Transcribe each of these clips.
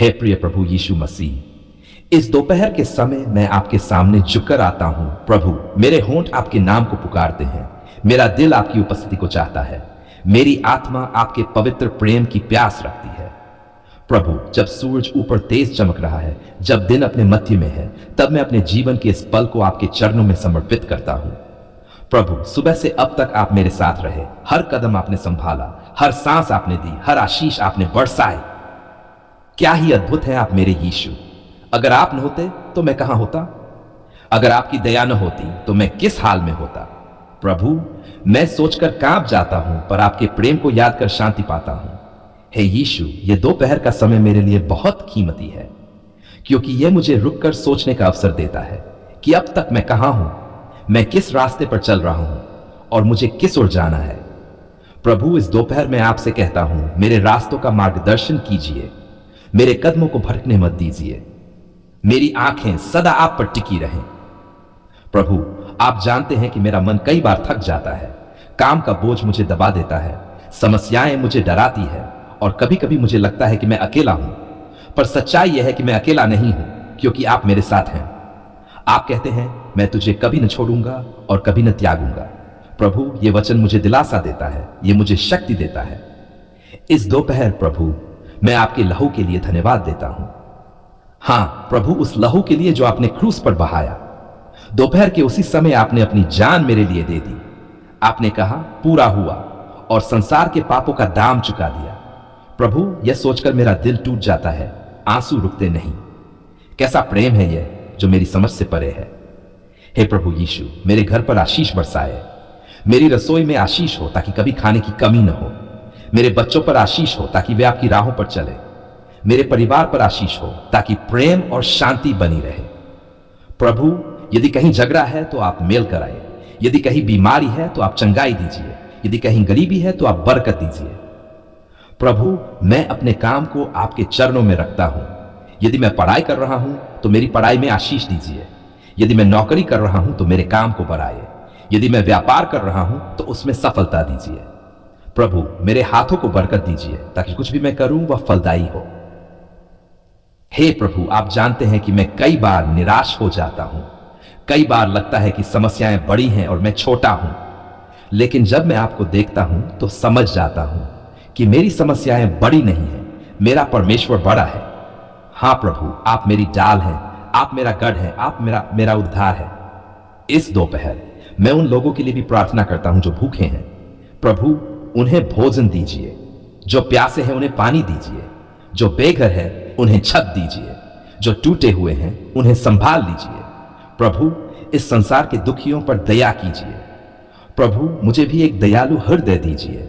हे प्रिय प्रभु यीशु मसीह, इस दोपहर के समय मैं आपके सामने झुककर आता हूं। प्रभु, मेरे होंठ आपके नाम को पुकारते हैं, मेरा दिल आपकी उपस्थिति को चाहता है, मेरी आत्मा आपके पवित्र प्रेम की प्यास रखती है। प्रभु, जब सूरज ऊपर तेज चमक रहा है, जब दिन अपने मध्य में है, तब मैं अपने जीवन के इस पल को आपके चरणों में समर्पित करता हूं। प्रभु, सुबह से अब तक आप मेरे साथ रहे, हर कदम आपने संभाला, हर सांस आपने दी, हर आशीष आपने बरसाए। क्या ही अद्भुत है आप मेरे यीशु। अगर आप न होते तो मैं कहां होता? अगर आपकी दया न होती तो मैं किस हाल में होता? प्रभु, मैं सोचकर कांप जाता हूं, पर आपके प्रेम को याद कर शांति पाता हूं। हे यीशु, ये दोपहर का समय मेरे लिए बहुत कीमती है, क्योंकि यह मुझे रुककर सोचने का अवसर देता है कि अब तक मैं कहां हूं, मैं किस रास्ते पर चल रहा हूं और मुझे किस ओर जाना है। प्रभु, इस दोपहर में आपसे कहता हूं, मेरे रास्तों का मार्गदर्शन कीजिए, मेरे कदमों को भटकने मत दीजिए, मेरी आंखें सदा आप पर टिकी रहें। प्रभु, आप जानते हैं कि मेरा मन कई बार थक जाता है, काम का बोझ मुझे दबा देता है, समस्याएं मुझे डराती है और कभी कभी मुझे लगता है कि मैं अकेला हूं। पर सच्चाई यह है कि मैं अकेला नहीं हूं, क्योंकि आप मेरे साथ हैं। आप कहते हैं, मैं तुझे कभी न छोड़ूंगा और कभी न त्यागूंगा। प्रभु, ये वचन मुझे दिलासा देता है, ये मुझे शक्ति देता है। इस दोपहर प्रभु, मैं आपके लहू के लिए धन्यवाद देता हूं। हां प्रभु, उस लहू के लिए जो आपने क्रूस पर बहाया। दोपहर के उसी समय आपने अपनी जान मेरे लिए दे दी। आपने कहा, पूरा हुआ, और संसार के पापों का दाम चुका दिया। प्रभु, यह सोचकर मेरा दिल टूट जाता है, आंसू रुकते नहीं। कैसा प्रेम है यह जो मेरी समझ से परे है। हे प्रभु यीशु, मेरे घर पर आशीष बरसाए, मेरी रसोई में आशीष हो ताकि कभी खाने की कमी न हो, मेरे बच्चों पर आशीष हो ताकि वे आपकी राहों पर चले, मेरे परिवार पर आशीष हो ताकि प्रेम और शांति बनी रहे। प्रभु, यदि कहीं झगड़ा है तो आप मेल कराए, यदि कहीं बीमारी है तो आप चंगाई दीजिए, यदि कहीं गरीबी है तो आप बरकत दीजिए। प्रभु, मैं अपने काम को आपके चरणों में रखता हूं। यदि मैं पढ़ाई कर रहा हूं तो मेरी पढ़ाई में आशीष दीजिए, यदि मैं नौकरी कर रहा हूं तो मेरे काम को बढ़ाइए, यदि मैं व्यापार कर रहा हूं तो उसमें सफलता दीजिए। प्रभु, मेरे हाथों को बरकत दीजिए ताकि कुछ भी मैं करूं वह फलदायी हो। हे प्रभु, आप जानते हैं कि मैं कई बार निराश हो जाता हूं, कई बार लगता है कि समस्याएं बड़ी हैं और मैं छोटा हूं, लेकिन जब मैं आपको देखता हूं तो समझ जाता हूं कि मेरी समस्याएं बड़ी नहीं हैं, मेरा परमेश्वर बड़ा है। हां प्रभु, आप मेरी डाल हैं, आप मेरा गढ़ है, आप मेरा उद्धार है। इस दोपहर मैं उन लोगों के लिए भी प्रार्थना करता हूं जो भूखे हैं। प्रभु, उन्हें भोजन दीजिए, जो प्यासे हैं उन्हें पानी दीजिए, जो बेघर है उन्हें छत दीजिए, जो टूटे हुए हैं उन्हें संभाल लीजिए। प्रभु, इस संसार के दुखियों पर दया कीजिए। प्रभु, मुझे भी एक दयालु हृदय दीजिए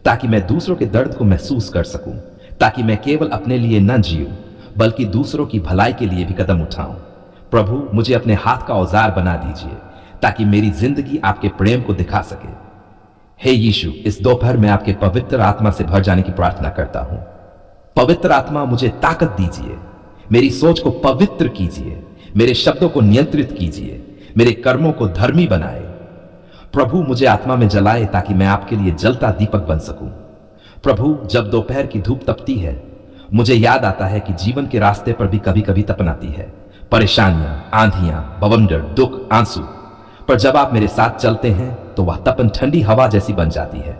ताकि मैं दूसरों के दर्द को महसूस कर सकूं, ताकि मैं केवल अपने लिए न जीऊं बल्कि दूसरों की भलाई के लिए भी कदम उठाऊं। प्रभु, मुझे अपने हाथ का औजार बना दीजिए ताकि मेरी जिंदगी आपके प्रेम को दिखा सके। हे यीशु, इस दोपहर में आपके पवित्र आत्मा से भर जाने की प्रार्थना करता हूं। पवित्र आत्मा, मुझे ताकत दीजिए, मेरी सोच को पवित्र कीजिए, मेरे शब्दों को नियंत्रित कीजिए, मेरे कर्मों को धर्मी बनाए। प्रभु, मुझे आत्मा में जलाए ताकि मैं आपके लिए जलता दीपक बन सकूं। प्रभु, जब दोपहर की धूप तपती है, मुझे याद आता है कि जीवन के रास्ते पर भी कभी कभी तपन आती है, परेशानियां, आंधियां, बवंडर, दुख, आंसू। पर जब आप मेरे साथ चलते हैं तो वह तपन ठंडी हवा जैसी बन जाती है।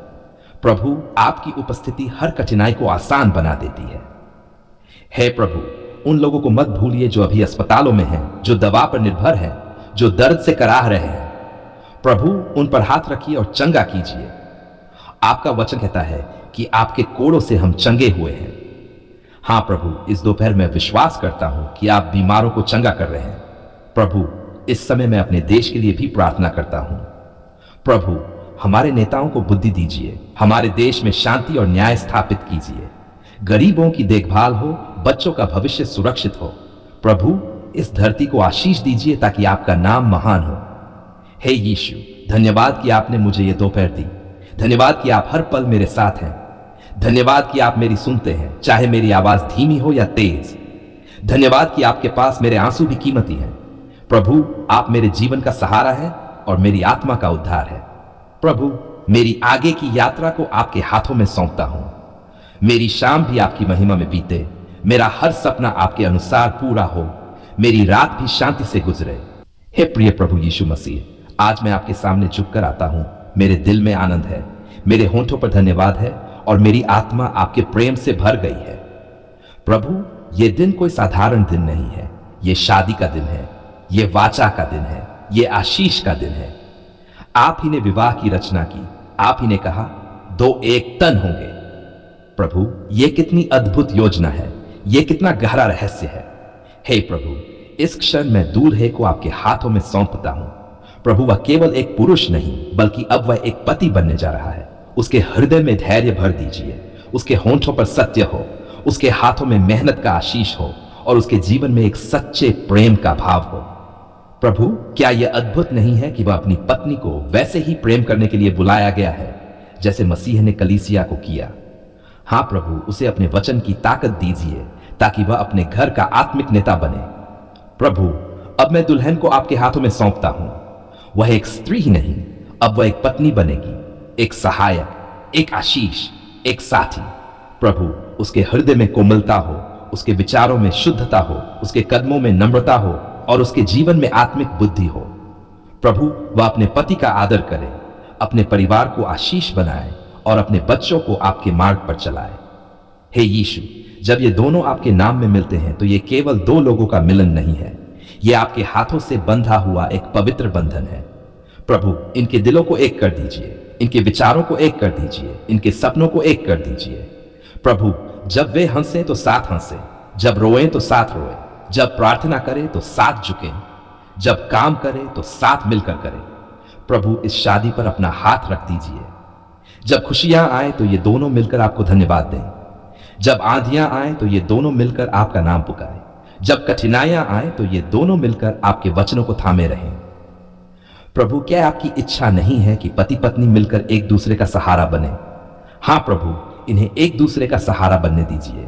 प्रभु, आपकी उपस्थिति हर कठिनाई को आसान बना देती है। हे प्रभु, उन लोगों को मत भूलिए जो अभी अस्पतालों में हैं, जो दवा पर निर्भर हैं, जो दर्द से कराह रहे हैं। प्रभु, उन पर हाथ रखिए और चंगा कीजिए। आपका वचन कहता है कि आपके कोड़ों से हम चंगे हुए हैं। हां प्रभु, इस दोपहर में विश्वास करता हूं कि आप बीमारों को चंगा कर रहे हैं। प्रभु, इस समय मैं अपने देश के लिए भी प्रार्थना करता हूं। प्रभु, हमारे नेताओं को बुद्धि दीजिए, हमारे देश में शांति और न्याय स्थापित कीजिए, गरीबों की देखभाल हो, बच्चों का भविष्य सुरक्षित हो। प्रभु, इस धरती को आशीष दीजिए ताकि आपका नाम महान हो। हे यीशु, धन्यवाद कि आपने मुझे ये दोपहर दी। धन्यवाद कि आप हर पल मेरे साथ हैं। धन्यवाद कि आप मेरी सुनते हैं, चाहे मेरी आवाज धीमी हो या तेज। धन्यवाद कि आपके पास मेरे आंसू भी कीमती हैं। प्रभु, आप मेरे जीवन का सहारा है और मेरी आत्मा का उद्धार है। प्रभु, मेरी आगे की यात्रा को आपके हाथों में सौंपता हूं। मेरी शाम भी आपकी महिमा में बीते, मेरा हर सपना आपके अनुसार पूरा हो, मेरी रात भी शांति से गुजरे। हे प्रिय प्रभु यीशु मसीह, आज मैं आपके सामने झुककर आता हूं। मेरे दिल में आनंद है, मेरे होंठों पर धन्यवाद है और मेरी आत्मा आपके प्रेम से भर गई है। प्रभु, ये दिन कोई साधारण दिन नहीं है, ये शादी का दिन है, ये वाचा का दिन है, ये आशीष का दिन है। आप ही ने विवाह की रचना की, आप ही ने कहा 2 एक तन होंगे। प्रभु, ये कितनी अद्भुत योजना है, ये कितना गहरा रहस्य है। हे प्रभु, इस क्षण मैं दूल्हे को आपके हाथों में सौंपता हूं। प्रभु, वह केवल एक पुरुष नहीं बल्कि अब वह एक पति बनने जा रहा है। उसके हृदय में धैर्य भर दीजिए, उसके होंठों पर सत्य हो, उसके हाथों में मेहनत का आशीष हो और उसके जीवन में एक सच्चे प्रेम का भाव हो। प्रभु, क्या यह अद्भुत नहीं है कि वह अपनी पत्नी को वैसे ही प्रेम करने के लिए बुलाया गया है जैसे मसीह ने कलीसिया को किया। हां प्रभु, उसे अपने वचन की ताकत दीजिए ताकि वह अपने घर का आत्मिक नेता बने। प्रभु, अब मैं दुल्हन को आपके हाथों में सौंपता हूं। वह एक स्त्री ही नहीं, अब वह एक पत्नी बनेगी, एक सहायक, एक आशीष, एक साथी। प्रभु, उसके हृदय में कोमलता हो, उसके विचारों में शुद्धता हो, उसके कदमों में नम्रता हो और उसके जीवन में आत्मिक बुद्धि हो। प्रभु, वह अपने पति का आदर करे, अपने परिवार को आशीष बनाए और अपने बच्चों को आपके मार्ग पर चलाए। हे यीशु, जब ये दोनों आपके नाम में मिलते हैं तो ये केवल 2 लोगों का मिलन नहीं है, ये आपके हाथों से बंधा हुआ एक पवित्र बंधन है। प्रभु, इनके दिलों को एक कर दीजिए, इनके विचारों को एक कर दीजिए, इनके सपनों को एक कर दीजिए। प्रभु, जब वे हंसे तो साथ हंसे, जब रोएं तो साथ रोएं, जब प्रार्थना करें तो साथ झुकें, जब काम करें तो साथ मिलकर करें। प्रभु, इस शादी पर अपना हाथ रख दीजिए। जब खुशियां आए तो ये दोनों मिलकर आपको धन्यवाद दें, जब आंधियां आए तो ये दोनों मिलकर आपका नाम पुकारें, जब कठिनाइयां आए तो ये दोनों मिलकर आपके वचनों को थामे रहें। प्रभु, क्या आपकी इच्छा नहीं है कि पति पत्नी मिलकर एक दूसरे का सहारा बने? हां प्रभु, इन्हें एक दूसरे का सहारा बनने दीजिए।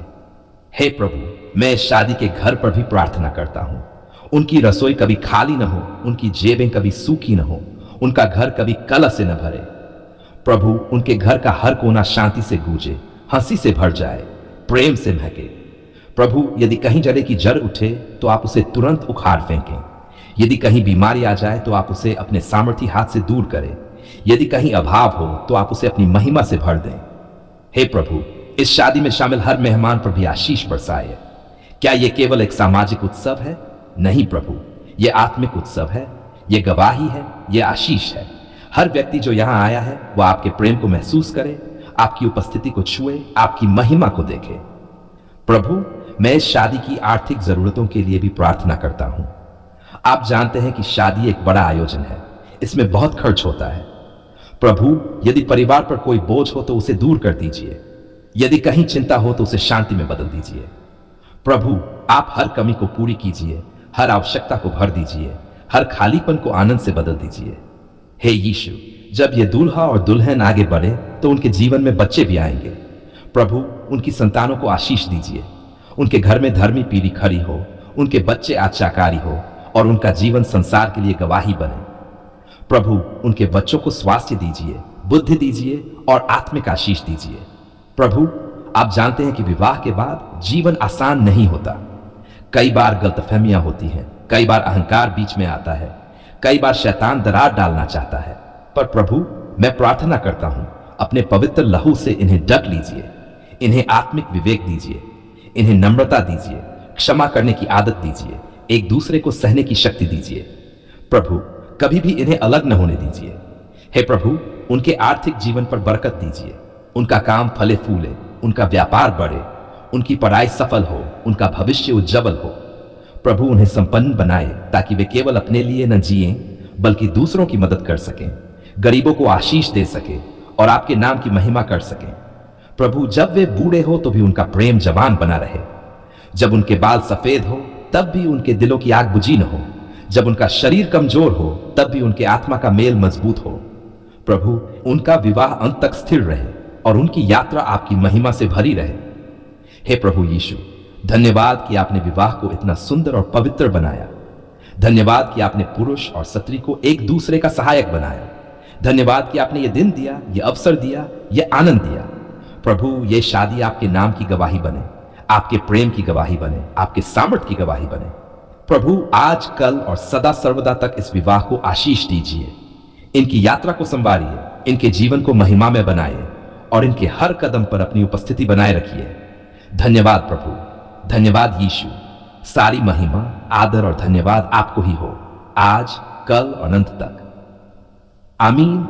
हे प्रभु, मैं इस शादी के घर पर भी प्रार्थना करता हूं। उनकी रसोई कभी खाली न हो, उनकी जेबें कभी सूखी न हो, उनका घर कभी कलह से न भरे। प्रभु, उनके घर का हर कोना शांति से गूंजे, हंसी से भर जाए, प्रेम से महके। प्रभु, यदि कहीं जड़े की जड़ उठे तो आप उसे तुरंत उखाड़ फेंकें। यदि कहीं बीमारी आ जाए तो आप उसे अपने सामर्थी हाथ से दूर करें। यदि कहीं अभाव हो तो आप उसे अपनी महिमा से भर दें। हे प्रभु, इस शादी में शामिल हर मेहमान पर भी आशीष बरसाए। क्या यह केवल एक सामाजिक उत्सव है? नहीं प्रभु, यह आत्मिक उत्सव है, यह गवाही है, यह आशीष है। हर व्यक्ति जो यहां आया है वह आपके प्रेम को महसूस करे, आपकी उपस्थिति को छुए, आपकी महिमा को देखे। प्रभु, मैं इस शादी की आर्थिक जरूरतों के लिए भी प्रार्थना करता हूं। आप जानते हैं कि शादी एक बड़ा आयोजन है, इसमें बहुत खर्च होता है। प्रभु, यदि परिवार पर कोई बोझ हो तो उसे दूर कर दीजिए, यदि कहीं चिंता हो तो उसे शांति में बदल दीजिए। प्रभु, आप हर कमी को पूरी कीजिए, हर आवश्यकता को भर दीजिए, हर खालीपन को आनंद से बदल दीजिए। हे यीशु, जब ये दूल्हा और दुल्हन आगे बढ़े तो उनके जीवन में बच्चे भी आएंगे। प्रभु, उनकी संतानों को आशीष दीजिए, उनके घर में धर्मी पीढ़ी खड़ी हो, उनके बच्चे आज्ञाकारी हो और उनका जीवन संसार के लिए गवाही बने। प्रभु, उनके बच्चों को स्वास्थ्य दीजिए, बुद्धि दीजिए और आत्मिक आशीष दीजिए। प्रभु, आप जानते हैं कि विवाह के बाद जीवन आसान नहीं होता। कई बार गलतफहमियां होती हैं, कई बार अहंकार बीच में आता है, कई बार शैतान दरार डालना चाहता है। पर प्रभु, मैं प्रार्थना करता हूं, अपने पवित्र लहू से इन्हें ढक लीजिए, इन्हें आत्मिक विवेक दीजिए, इन्हें नम्रता दीजिए, क्षमा करने की आदत दीजिए, एक दूसरे को सहने की शक्ति दीजिए। प्रभु, कभी भी इन्हें अलग न होने दीजिए। हे प्रभु, उनके आर्थिक जीवन पर बरकत दीजिए, उनका काम फले फूले, उनका व्यापार बढ़े, उनकी पढ़ाई सफल हो, उनका भविष्य उज्जवल हो। प्रभु, उन्हें संपन्न बनाए ताकि वे केवल अपने लिए न जिएं बल्कि दूसरों की मदद कर सकें, गरीबों को आशीष दे सके और आपके नाम की महिमा कर सकें। प्रभु, जब वे बूढ़े हो तो भी उनका प्रेम जवान बना रहे, जब उनके बाल सफेद हो तब भी उनके दिलों की आग बुझी न हो, जब उनका शरीर कमजोर हो तब भी उनके आत्मा का मेल मजबूत हो। प्रभु, उनका विवाह अंत तक स्थिर रहे और उनकी यात्रा आपकी महिमा से भरी रहे। हे प्रभु यीशु, धन्यवाद कि आपने विवाह को इतना सुंदर और पवित्र बनाया। धन्यवाद कि आपने पुरुष और स्त्री को एक दूसरे का सहायक बनाया। धन्यवाद कि आपने ये दिन दिया, ये अवसर दिया, ये आनंद दिया। प्रभु, ये शादी आपके नाम की गवाही बने, आपके प्रेम की गवाही बने, आपके सामर्थ्य की गवाही बने। प्रभु आज, कल और सदा सर्वदा तक इस विवाह को आशीष दीजिए। इनकी यात्रा को संवारिए, इनके जीवन को महिमा में बनाइए और इनके हर कदम पर अपनी उपस्थिति बनाए रखिए। धन्यवाद प्रभु, धन्यवाद यीशु। सारी महिमा, आदर और धन्यवाद आपको ही हो, आज, कल और अनंत तक। आमीन।